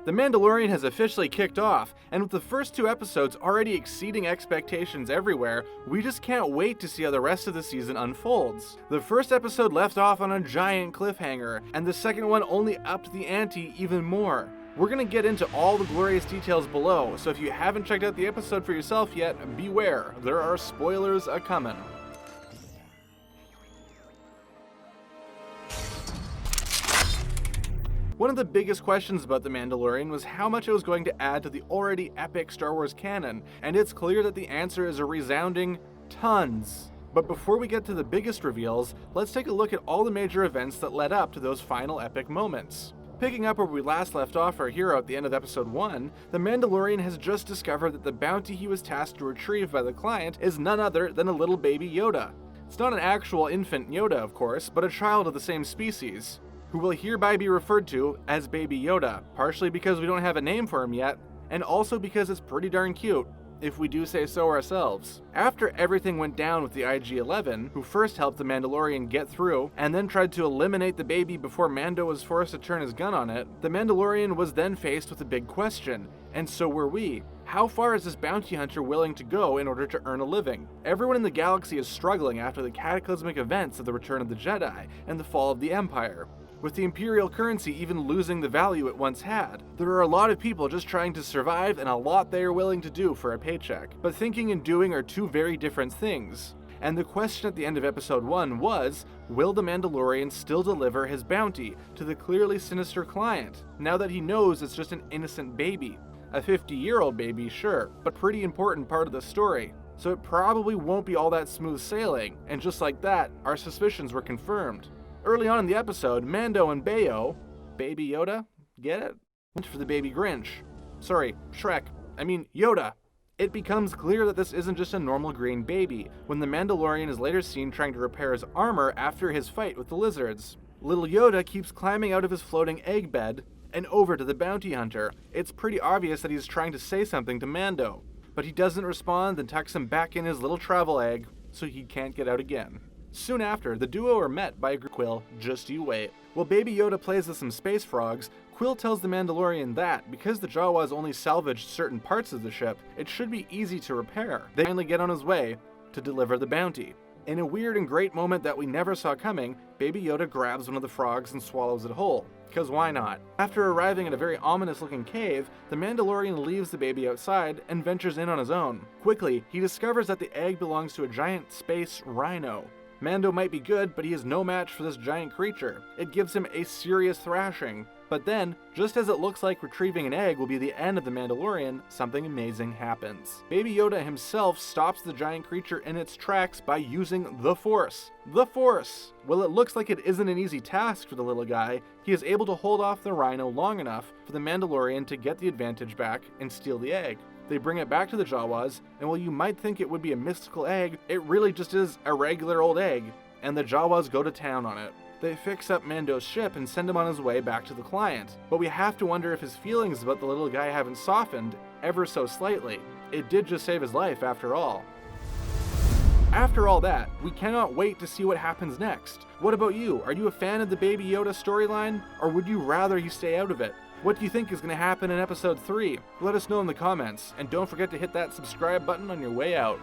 The Mandalorian has officially kicked off, and with the first 2 episodes already exceeding expectations everywhere, we just can't wait to see how the rest of the season unfolds. The first episode left off on a giant cliffhanger, and the second one only upped the ante even more. We're gonna get into all the glorious details below, so if you haven't checked out the episode for yourself yet, beware, there are spoilers a-coming. One of the biggest questions about The Mandalorian was how much it was going to add to the already epic Star Wars canon, and it's clear that the answer is a resounding tons. But before we get to the biggest reveals, let's take a look at all the major events that led up to those final epic moments. Picking up where we last left off our hero at the end of episode 1, the Mandalorian has just discovered that the bounty he was tasked to retrieve by the client is none other than a little baby Yoda. It's not an actual infant Yoda, of course, but a child of the same species, who will hereby be referred to as Baby Yoda, partially because we don't have a name for him yet, and also because it's pretty darn cute, if we do say so ourselves. After everything went down with the IG-11, who first helped the Mandalorian get through, and then tried to eliminate the baby before Mando was forced to turn his gun on it, the Mandalorian was then faced with a big question, and so were we. How far is this bounty hunter willing to go in order to earn a living? Everyone in the galaxy is struggling after the cataclysmic events of the Return of the Jedi and the fall of the Empire, with the Imperial currency even losing the value it once had. There are a lot of people just trying to survive and a lot they are willing to do for a paycheck. But thinking and doing are two very different things. And the question at the end of episode 1 was, will the Mandalorian still deliver his bounty to the clearly sinister client, now that he knows it's just an innocent baby? A 50-year-old baby, sure, but pretty important part of the story. So it probably won't be all that smooth sailing, and just like that, our suspicions were confirmed. Early on in the episode, Mando and Bayo, Baby Yoda, get it? Went for the baby Grinch. Sorry, Shrek. I mean Yoda. It becomes clear that this isn't just a normal green baby, when the Mandalorian is later seen trying to repair his armor after his fight with the lizards. Little Yoda keeps climbing out of his floating egg bed and over to the bounty hunter. It's pretty obvious that he's trying to say something to Mando, but he doesn't respond and tucks him back in his little travel egg so he can't get out again. Soon after, the duo are met by Quill, just you wait. While Baby Yoda plays with some space frogs, Quill tells the Mandalorian that, because the Jawas only salvaged certain parts of the ship, it should be easy to repair. They finally get on his way to deliver the bounty. In a weird and great moment that we never saw coming, Baby Yoda grabs one of the frogs and swallows it whole. Because why not? After arriving at a very ominous looking cave, the Mandalorian leaves the baby outside and ventures in on his own. Quickly, he discovers that the egg belongs to a giant space rhino. Mando might be good, but he is no match for this giant creature. It gives him a serious thrashing. But then, just as it looks like retrieving an egg will be the end of the Mandalorian, something amazing happens. Baby Yoda himself stops the giant creature in its tracks by using the Force. The Force! Well, it looks like it isn't an easy task for the little guy. He is able to hold off the rhino long enough for the Mandalorian to get the advantage back and steal the egg. They bring it back to the Jawas, and while you might think it would be a mystical egg, it really just is a regular old egg, and the Jawas go to town on it. They fix up Mando's ship and send him on his way back to the client, but we have to wonder if his feelings about the little guy haven't softened ever so slightly. It did just save his life after all. After all that, we cannot wait to see what happens next. What about you? Are you a fan of the Baby Yoda storyline, or would you rather he stay out of it? What do you think is going to happen in episode 3? Let us know in the comments, and don't forget to hit that subscribe button on your way out.